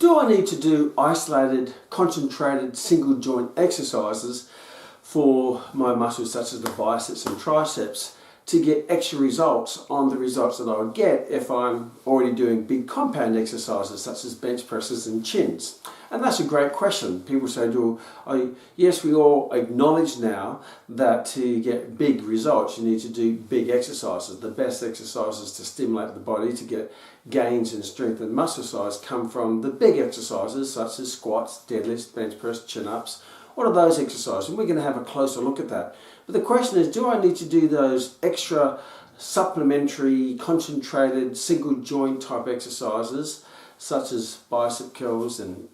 Do I need to do isolated, concentrated, single joint exercises for my muscles such as the biceps and triceps to get extra results on the results that I would get if I'm already doing big compound exercises such as bench presses and chins? And that's a great question. People say, yes, we all acknowledge now that to get big results you need to do big exercises. The best exercises to stimulate the body to get gains in strength and muscle size come from the big exercises such as squats, deadlifts, bench press, chin-ups. What are those exercises? And we're going to have a closer look at that. But the question is, do I need to do those extra supplementary, concentrated, single joint type exercises such as bicep curls and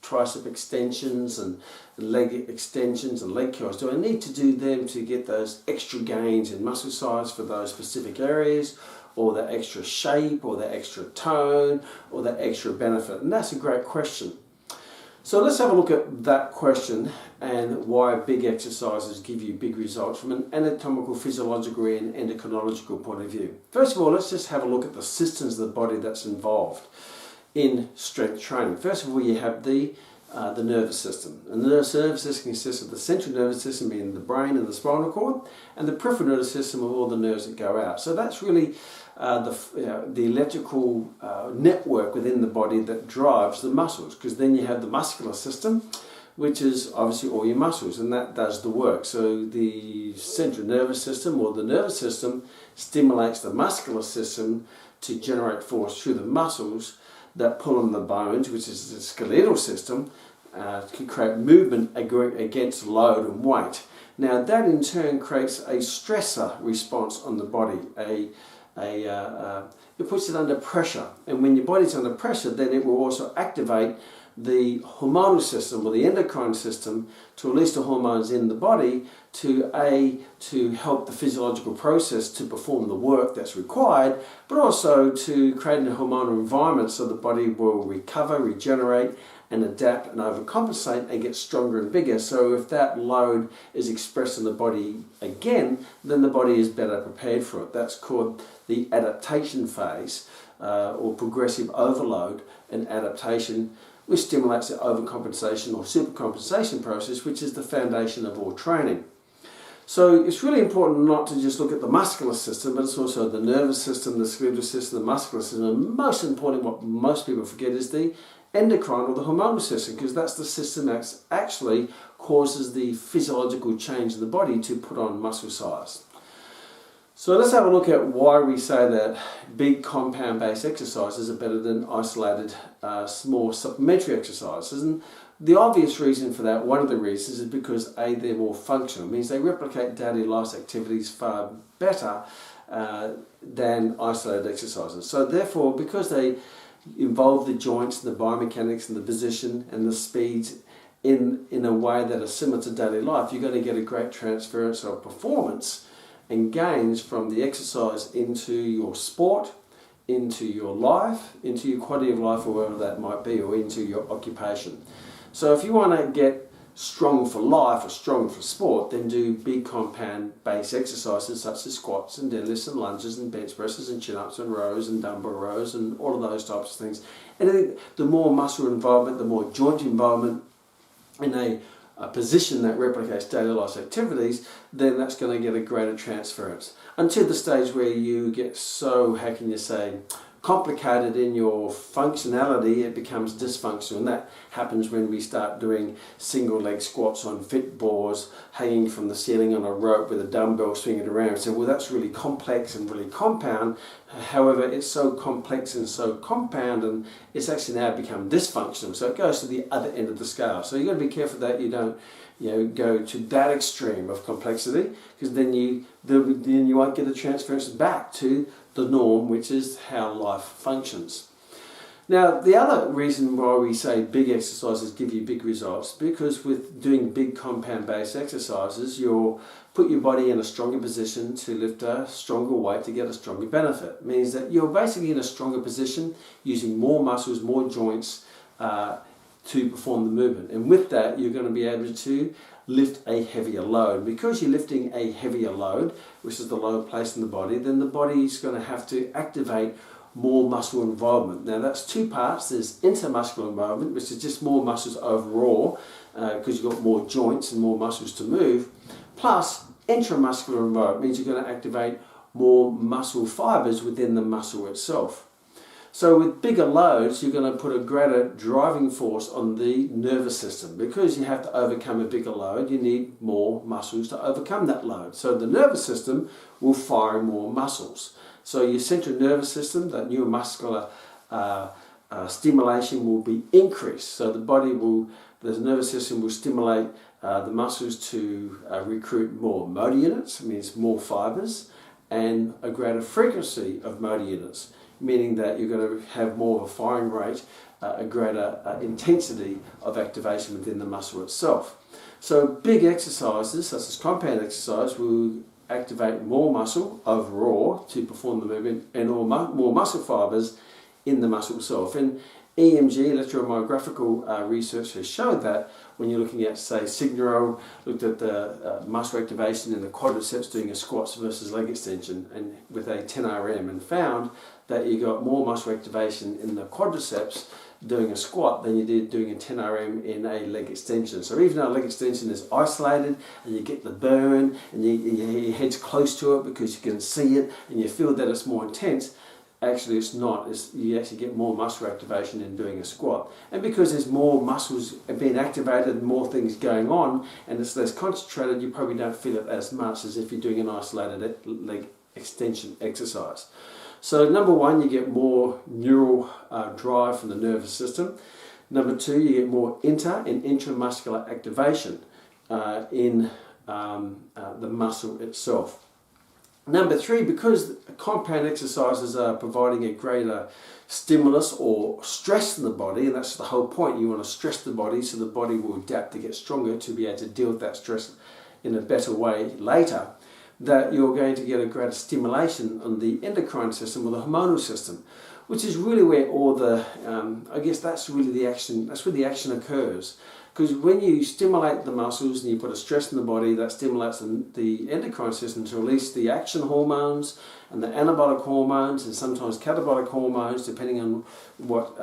tricep extensions and leg extensions and leg curls? Do I need to do them to get those extra gains in muscle size for those specific areas, or the extra shape, or the extra tone, or the extra benefit? And that's a great question. So let's have a look at that question and why big exercises give you big results from an anatomical, physiological and endocrinological point of view. First of all, let's just have a look at the systems of the body that's involved in strength training. First of all, you have the nervous system. And the nervous system consists of the central nervous system being the brain and the spinal cord, and the peripheral nervous system of all the nerves that go out. So that's really the electrical network within the body that drives the muscles, because then you have the muscular system, which is obviously all your muscles, and that does the work. So the central nervous system or the nervous system stimulates the muscular system to generate force through the muscles that pull on the bones, which is the skeletal system, to create movement against load and weight. Now that in turn creates a stressor response on the body. It puts it under pressure, and when your body's under pressure, then it will also activate the hormonal system or the endocrine system to release the hormones in the body to help the physiological process to perform the work that's required, but also to create a hormonal environment so the body will recover, regenerate and adapt and overcompensate and get stronger and bigger. So if that load is expressed in the body again, then the body is better prepared for it. That's called the adaptation phase, or progressive overload and adaptation, which stimulates the overcompensation or supercompensation process, which is the foundation of all training. So it's really important not to just look at the muscular system, but it's also the nervous system, the skeletal system, the muscular system, and most important, what most people forget, is the endocrine or the hormonal system, because that's the system that actually causes the physiological change in the body to put on muscle size. So let's have a look at why we say that big compound-based exercises are better than isolated, small supplementary exercises. And the obvious reason for that, one of the reasons, is because A, they're more functional. It means they replicate daily life activities far better than isolated exercises. So therefore, because they involve the joints and the biomechanics and the position and the speeds in a way that are similar to daily life, you're going to get a great transference of performance and gains from the exercise into your sport, into your life, into your quality of life, or whatever that might be, or into your occupation. So if you want to get strong for life or strong for sport, then do big compound based exercises such as squats and deadlifts and lunges and bench presses and chin-ups and rows and dumbbell rows and all of those types of things. And I think the more muscle involvement, the more joint involvement in a position that replicates daily life activities, then that's going to get a greater transference. Until the stage where you get so, how can you say, complicated in your functionality, it becomes dysfunctional. And that happens when we start doing single leg squats on fit boards, hanging from the ceiling on a rope with a dumbbell swinging around. So, well, that's really complex and really compound. However, it's so complex and so compound, and it's actually now become dysfunctional. So it goes to the other end of the scale. So you've got to be careful that you don't go to that extreme of complexity, because then you won't get the transference back to the norm, which is how life functions. Now, the other reason why we say big exercises give you big results, because with doing big compound-based exercises, you'll put your body in a stronger position to lift a stronger weight to get a stronger benefit. It means that you're basically in a stronger position, using more muscles, more joints to perform the movement. And with that, you're going to be able to lift a heavier load. Because you're lifting a heavier load, which is the lower place in the body, then the body is going to have to activate more muscle involvement. Now that's two parts. There's intermuscular involvement, which is just more muscles overall, because you've got more joints and more muscles to move, plus intramuscular involvement means you're going to activate more muscle fibers within the muscle itself. So with bigger loads, you're going to put a greater driving force on the nervous system. Because you have to overcome a bigger load, you need more muscles to overcome that load. So the nervous system will fire more muscles. So your central nervous system, that neuromuscular stimulation will be increased. So the nervous system will stimulate the muscles to recruit more motor units, it means more fibers, and a greater frequency of motor units, meaning that you're going to have more of a firing rate, a greater intensity of activation within the muscle itself. So big exercises, such as compound exercise, will activate more muscle overall to perform the movement, and more muscle fibers in the muscle itself. And EMG, electromyographical research has showed that when you're looking at, say, Signoro looked at the muscle activation in the quadriceps doing a squats versus leg extension and with a 10 RM, and found that you got more muscle activation in the quadriceps doing a squat than you did doing a 10 RM in a leg extension. So even though a leg extension is isolated and you get the burn and your head's close to it because you can see it and you feel that it's more intense, actually it's not. You actually get more muscle activation in doing a squat. And because there's more muscles being activated, more things going on, and it's less concentrated, you probably don't feel it as much as if you're doing an isolated leg extension exercise. So number one, you get more neural drive from the nervous system. Number two, you get more inter and intramuscular activation in the muscle itself. Number three, because compound exercises are providing a greater stimulus or stress in the body, and that's the whole point, you want to stress the body so the body will adapt to get stronger to be able to deal with that stress in a better way later, that you're going to get a greater stimulation on the endocrine system or the hormonal system, which is really where all the, I guess that's really the action, that's where the action occurs. Because when you stimulate the muscles and you put a stress in the body, that stimulates the endocrine system to release the action hormones and the anabolic hormones and sometimes catabolic hormones, depending on what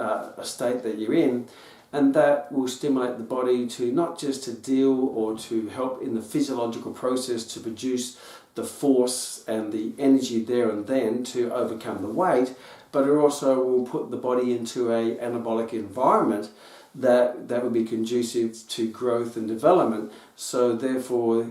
state that you're in. And that will stimulate the body to not just to deal or to help in the physiological process to produce the force and the energy there and then to overcome the weight, but it also will put the body into an anabolic environment that will be conducive to growth and development. So therefore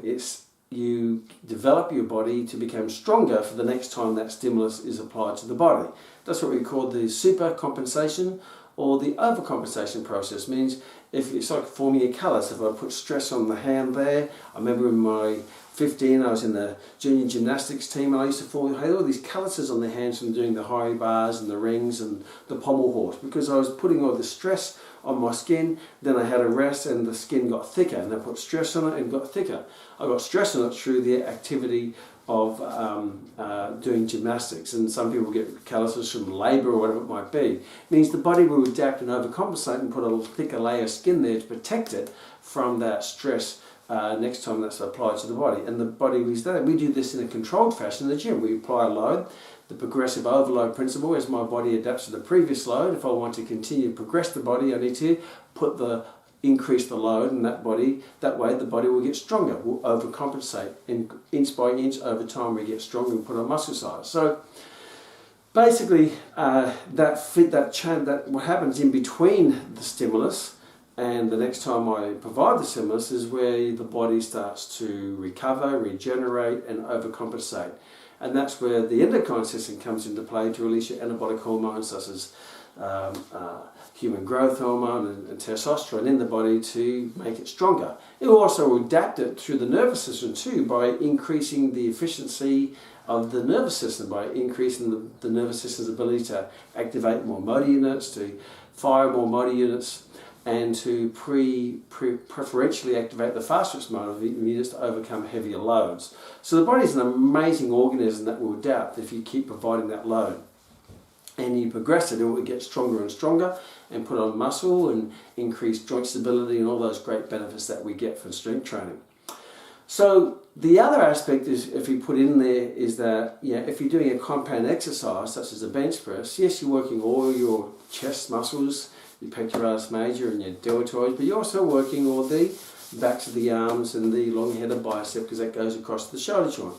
you develop your body to become stronger for the next time that stimulus is applied to the body. That's what we call the supercompensation or the overcompensation process. Means if it's like forming a callus. If I put stress on the hand there, I remember in my 15 I was in the junior gymnastics team and I used to form all these calluses on the hands from doing the high bars and the rings and the pommel horse, because I was putting all the stress on my skin. Then I had a rest and the skin got thicker, and I put stress on it and got thicker. I got stress on it through the activity of doing gymnastics, and some people get calluses from labour or whatever it might be. It means the body will adapt and overcompensate and put a thicker layer of skin there to protect it from that stress next time that's applied to the body. And the body is that. We do this in a controlled fashion in the gym. We apply a load, the progressive overload principle, as my body adapts to the previous load. If I want to continue to progress the body, I need to increase the load in that body. That way the body will get stronger, will overcompensate, and inch by inch over time we get stronger and put on muscle size. So basically what happens in between the stimulus and the next time I provide the stimulus is where the body starts to recover, regenerate and overcompensate. And that's where the endocrine system comes into play to release your anabolic hormones such as human growth hormone and testosterone in the body to make it stronger. It will also adapt it through the nervous system too by increasing the efficiency of the nervous system, by increasing the nervous system's ability to activate more motor units, to fire more motor units, and to preferentially activate the fast-twitch motor units to overcome heavier loads. So the body is an amazing organism that will adapt if you keep providing that load. And you progress it will get stronger and stronger and put on muscle and increase joint stability and all those great benefits that we get from strength training. So the other aspect is, if you put in there, is that if you're doing a compound exercise such as a bench press, yes, you're working all your chest muscles, your pectoralis major and your deltoids, but you're also working all the backs of the arms and the long-headed bicep, because that goes across the shoulder joint,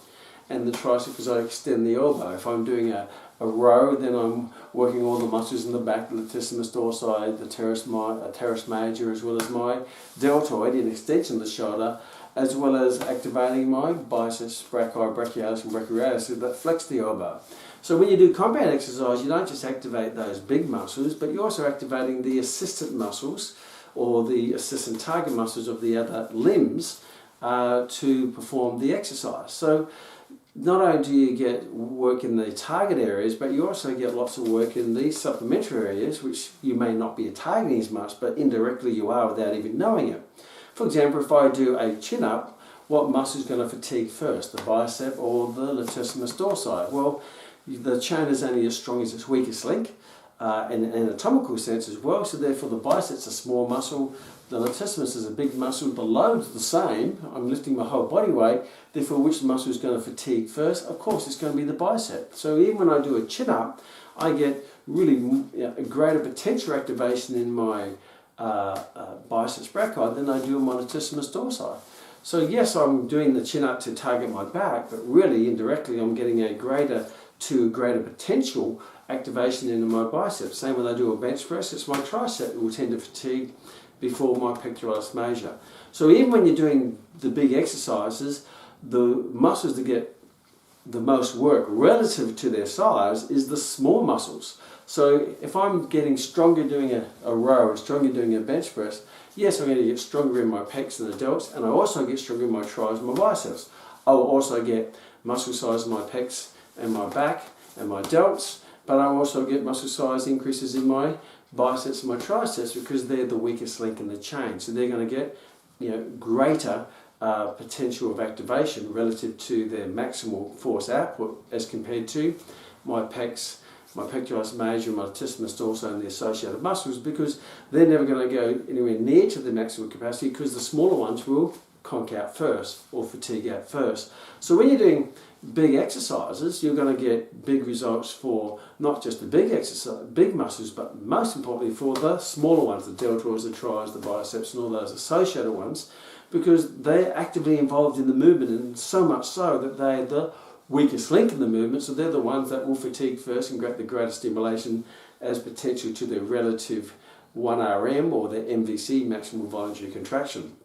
and the tricep because I extend the elbow. If I'm doing a row, then I'm working all the muscles in the back, the latissimus dorsi, the teres major, as well as my deltoid in extension of the shoulder, as well as activating my biceps, brachii, brachialis and brachioradius that flex the elbow. So when you do compound exercise, you don't just activate those big muscles, but you're also activating the assistant muscles or the assistant target muscles of the other limbs to perform the exercise. So not only do you get work in the target areas, but you also get lots of work in the supplementary areas, which you may not be targeting as much, but indirectly you are without even knowing it. For example, if I do a chin-up, what muscle is going to fatigue first, the bicep or the latissimus dorsi? Well, the chain is only as strong as its weakest link, in an anatomical sense as well, so therefore the bicep's a small muscle, the latissimus is a big muscle, the load's the same, I'm lifting my whole body weight, therefore which muscle is going to fatigue first? Of course it's going to be the bicep. So even when I do a chin-up, I get really a greater potential activation in my biceps brachii than I do in my latissimus dorsi. So yes, I'm doing the chin-up to target my back, but really indirectly I'm getting a greater potential activation into my biceps. Same when I do a bench press, it's my tricep that will tend to fatigue before my pectoralis major. So even when you're doing the big exercises, the muscles that get the most work relative to their size is the small muscles. So if I'm getting stronger doing a row or stronger doing a bench press, yes, I'm going to get stronger in my pecs and the delts, and I also get stronger in my tris and my biceps. I will also get muscle size in my pecs and my back and my delts, but I also get muscle size increases in my biceps and my triceps because they're the weakest link in the chain. So they're going to get greater potential of activation relative to their maximal force output as compared to my pecs, my pectoralis major, my latissimus dorsi and the associated muscles, because they're never going to go anywhere near to the maximum capacity because the smaller ones will conk out first or fatigue out first. So when you're doing big exercises, you're going to get big results for not just the big muscles, but most importantly for the smaller ones, the deltoids, the tris, the biceps and all those associated ones, because they're actively involved in the movement, and so much so that they're the weakest link in the movement, so they're the ones that will fatigue first and get the greatest stimulation as potential to their relative 1RM or their MVC, maximum voluntary contraction.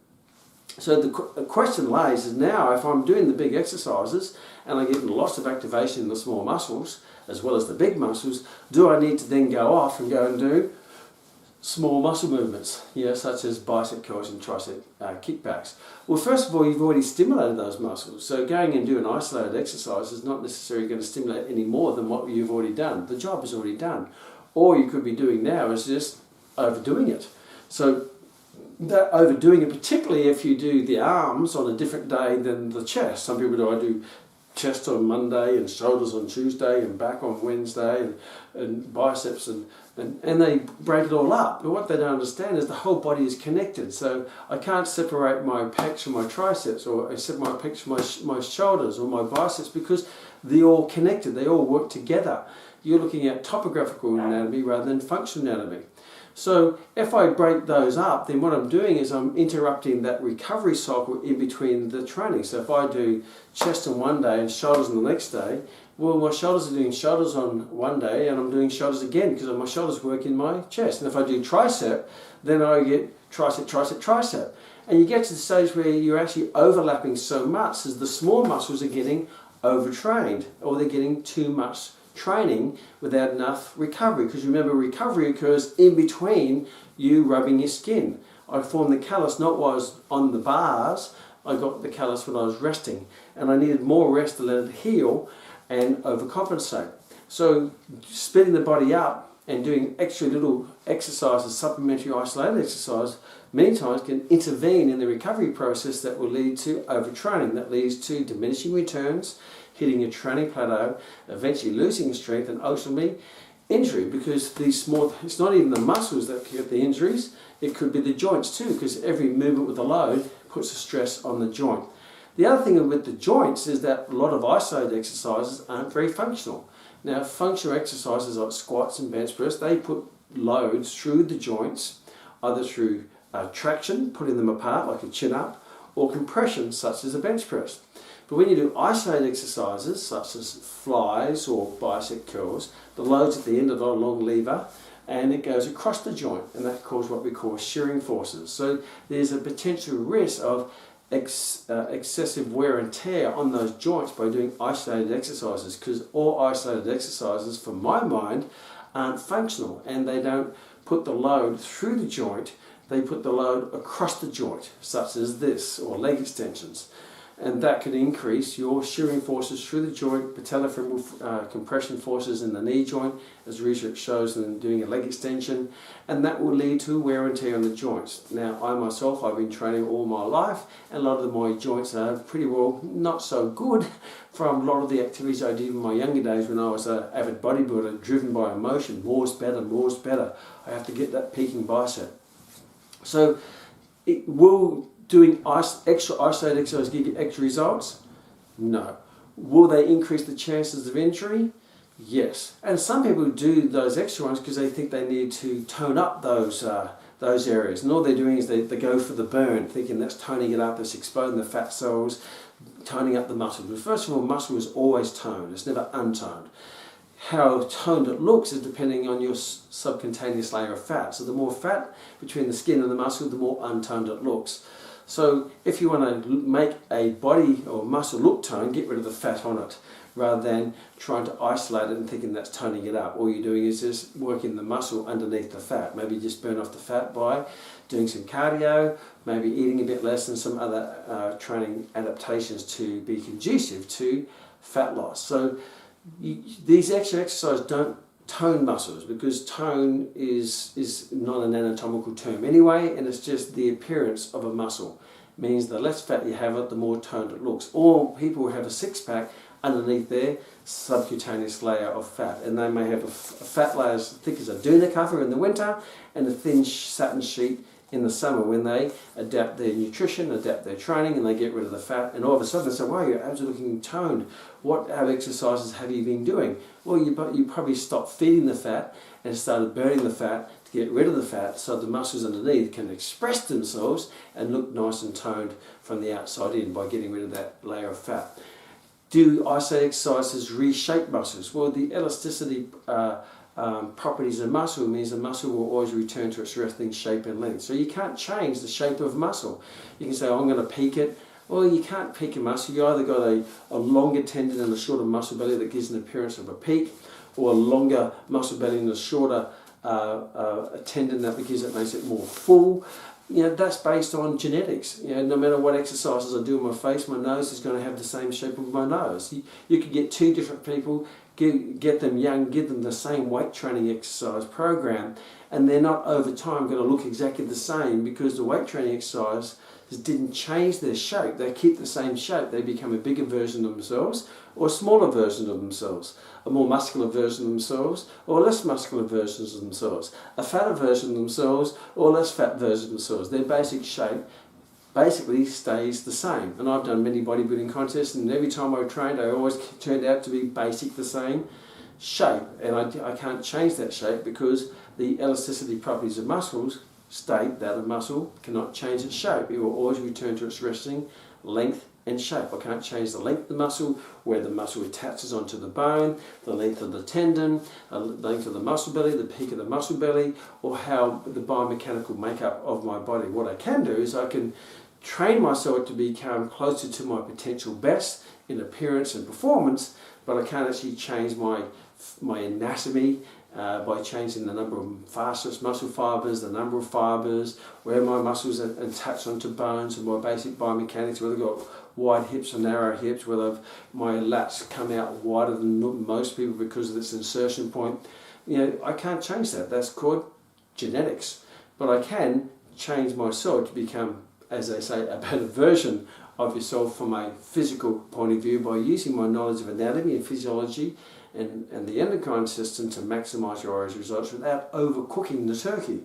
So the question lays is now, if I'm doing the big exercises and I'm getting lots of activation in the small muscles as well as the big muscles, do I need to then go off and go and do small muscle movements, such as bicep curls and tricep kickbacks? Well, first of all, you've already stimulated those muscles, so going and doing isolated exercise is not necessarily going to stimulate any more than what you've already done. The job is already done. All you could be doing now is just overdoing it. So that overdoing it, particularly if you do the arms on a different day than the chest. Some people do chest on Monday and shoulders on Tuesday and back on Wednesday and biceps and they break it all up. But what they don't understand is the whole body is connected. So I can't separate my pecs from my triceps, or I separate my pecs from my shoulders or my biceps, because they're all connected. They all work together. You're looking at topographical anatomy rather than functional anatomy. So if I break those up, then what I'm doing is I'm interrupting that recovery cycle in between the training. So if I do chest on one day and shoulders on the next day, well, my shoulders are doing shoulders on one day and I'm doing shoulders again because my shoulders work in my chest. And if I do tricep, then I get tricep, tricep, tricep. And you get to the stage where you're actually overlapping so much as the small muscles are getting overtrained, or they're getting too much training without enough recovery, because remember, recovery occurs in between you rubbing your skin. I formed the callus not while I was on the bars, I got the callus when I was resting, and I needed more rest to let it heal and overcompensate. So splitting the body up and doing extra little exercises, supplementary isolated exercise, many times can intervene in the recovery process that will lead to overtraining, that leads to diminishing returns, hitting a training plateau, eventually losing strength, and ultimately injury, because it's not even the muscles that get the injuries, it could be the joints too, because every movement with the load puts a stress on the joint. The other thing with the joints is that a lot of isolated exercises aren't very functional. Now, functional exercises like squats and bench press, they put loads through the joints, either through traction, putting them apart like a chin-up, or compression, such as a bench press. But when you do isolated exercises, such as flies or bicep curls, the load's at the end of a long lever, and it goes across the joint, and that causes what we call shearing forces. So there's a potential risk of excessive wear and tear on those joints by doing isolated exercises, because all isolated exercises, from my mind, aren't functional, and they don't put the load through the joint, they put the load across the joint, such as this, or leg extensions. And that could increase your shearing forces through the joint, patellofemoral compression forces in the knee joint, as research shows in doing a leg extension, and that will lead to wear and tear on the joints. Now, I myself, I've been training all my life, and a lot of my joints are pretty well not so good from a lot of the activities I did in my younger days when I was an avid bodybuilder, driven by emotion. More's better, more's better. I have to get that peaking bicep. So, will doing extra isolated exercise give you extra results? No. Will they increase the chances of injury? Yes. And some people do those extra ones because they think they need to tone up those areas. And all they're doing is they go for the burn, thinking that's toning it up, it's exposing the fat cells, toning up the muscle. But first of all, muscle is always toned. It's never untoned. How toned it looks is depending on your subcutaneous layer of fat. So the more fat between the skin and the muscle, the more untoned it looks. So if you want to make a body or muscle look toned, get rid of the fat on it, rather than trying to isolate it and thinking that's toning it up. All you're doing is just working the muscle underneath the fat. Maybe just burn off the fat by doing some cardio, maybe eating a bit less, and some other training adaptations to be conducive to fat loss. So these extra exercises don't tone muscles, because tone is not an anatomical term anyway, and it's just the appearance of a muscle. It means the less fat you have it, the more toned it looks. Or people who have a six-pack underneath their subcutaneous layer of fat, and they may have a fat layer as thick as a doona cover in the winter and a thin satin sheet in the summer, when they adapt their nutrition, adapt their training, and they get rid of the fat, and all of a sudden they say, wow, your abs are looking toned. What exercises have you been doing? Well, you probably stopped feeding the fat and started burning the fat to get rid of the fat, so the muscles underneath can express themselves and look nice and toned from the outside in by getting rid of that layer of fat. Do isolated exercises reshape muscles? Well, the elasticity properties of muscle means the muscle will always return to its resting shape and length. So you can't change the shape of muscle. You can say, oh, I'm going to peak it. Well, you can't peak a muscle. You either got a longer tendon and a shorter muscle belly that gives an appearance of a peak, or a longer muscle belly and a shorter tendon that makes it more full. You know, that's based on genetics. You know, no matter what exercises I do on my face, my nose is going to have the same shape of my nose. You could get two different people, get them young, give them the same weight training exercise program, and they're not over time going to look exactly the same, because the weight training exercise didn't change their shape. They keep the same shape. They become a bigger version of themselves, or a smaller version of themselves, a more muscular version of themselves, or less muscular versions of themselves, a fatter version of themselves, or less fat version of themselves. Their basic shape basically stays the same. And I've done many bodybuilding contests, and every time I trained, I always turned out to be basic the same shape. And I can't change that shape, because the elasticity properties of muscles state that a muscle cannot change its shape. It will always return to its resting length and shape. I can't change the length of the muscle, where the muscle attaches onto the bone, the length of the tendon, the length of the muscle belly, the peak of the muscle belly, or how the biomechanical makeup of my body. What I can do is I can train myself to become closer to my potential best in appearance and performance, but I can't actually change my anatomy by changing the number of fastest muscle fibers, the number of fibers, where my muscles are attached onto bones, and my basic biomechanics, whether I've got wide hips or narrow hips, whether my lats come out wider than most people because of this insertion point. You know, I can't change that. That's called genetics. But I can change myself to become, as they say, a better version of yourself from a physical point of view, by using my knowledge of anatomy and physiology and the endocrine system to maximize your results without overcooking the turkey.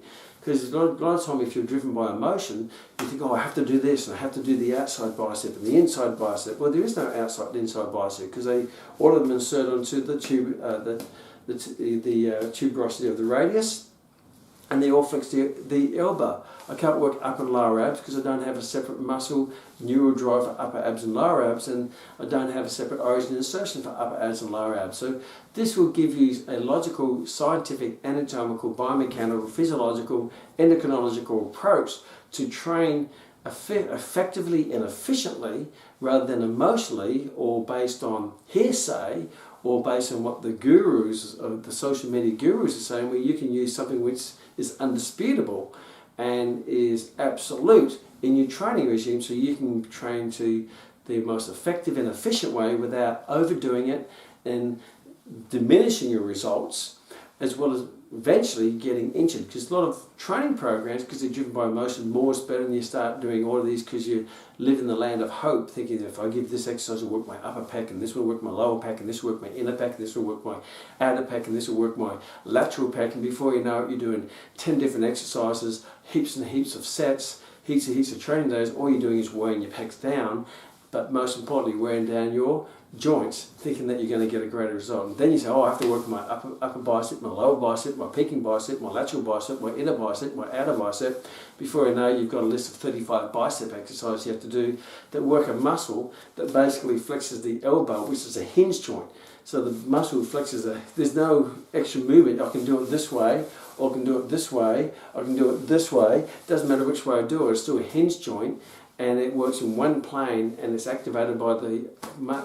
Because a lot of time if you're driven by emotion, you think, oh, I have to do this and I have to do the outside bicep and the inside bicep. Well, there is no outside and inside bicep because all of them insert onto the tube, the tuberosity of the radius, and they all flex the elbow. I can't work upper and lower abs because I don't have a separate muscle neural drive for upper abs and lower abs, and I don't have a separate origin insertion for upper abs and lower abs. So this will give you a logical, scientific, anatomical, biomechanical, physiological, endocrinological approach to train effectively and efficiently rather than emotionally or based on hearsay or based on what the gurus, the social media gurus are saying, where you can use something which is undisputable and is absolute in your training regime, so you can train to the most effective and efficient way without overdoing it and diminishing your results, as well as eventually getting injured. Because a lot of training programs, because they're driven by emotion, more is better, and you start doing all of these because you live in the land of hope, thinking that if I give this exercise, it'll work my upper pec, and this will work my lower pec, and this will work my inner pec, and this will work my outer pec, and this will work my lateral pec, and before you know it, you're doing 10 different exercises, heaps and heaps of sets, heaps of training days. All you're doing is wearing your pecs down, but most importantly, wearing down your joints, thinking that you're going to get a greater result. And then you say, oh, I have to work my upper bicep, my lower bicep, my peaking bicep, my lateral bicep, my inner bicep, my outer bicep. Before you know, you've got a list of 35 bicep exercises you have to do that work a muscle that basically flexes the elbow, which is a hinge joint. So the muscle flexes, there's no extra movement. I can do it this way, or I can do it this way, I can do it this way. Doesn't matter which way I do it, it's still a hinge joint. And it works in one plane, and it's activated by the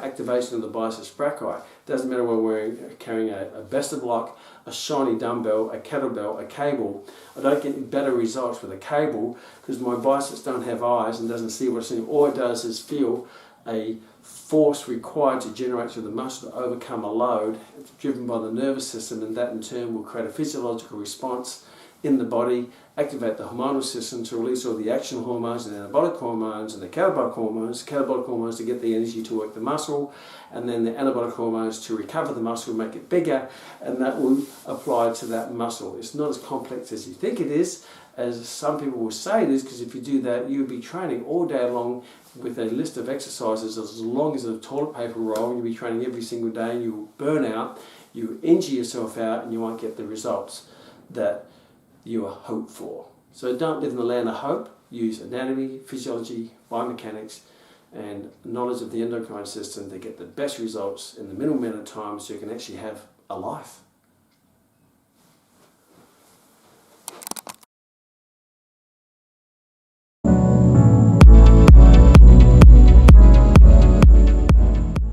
activation of the biceps brachii. Doesn't matter whether we're carrying a Besta block, a shiny dumbbell, a kettlebell, a cable. I don't get better results with a cable because my biceps don't have eyes and doesn't see what's in. All it does is feel a force required to generate through the muscle to overcome a load. It's driven by the nervous system, and that in turn will create a physiological response in the body, activate the hormonal system to release all the action hormones and anabolic hormones and the catabolic hormones to get the energy to work the muscle, and then the anabolic hormones to recover the muscle, make it bigger, and that will apply to that muscle. It's not as complex as you think it is, as some people will say it is, because if you do that, you'll be training all day long with a list of exercises as long as a toilet paper roll. You'll be training every single day, and you will burn out, you will injure yourself out, and you won't get the results that you are hoped for. So don't live in the land of hope. Use anatomy, physiology, biomechanics, and knowledge of the endocrine system to get the best results in the minimal amount of time so you can actually have a life.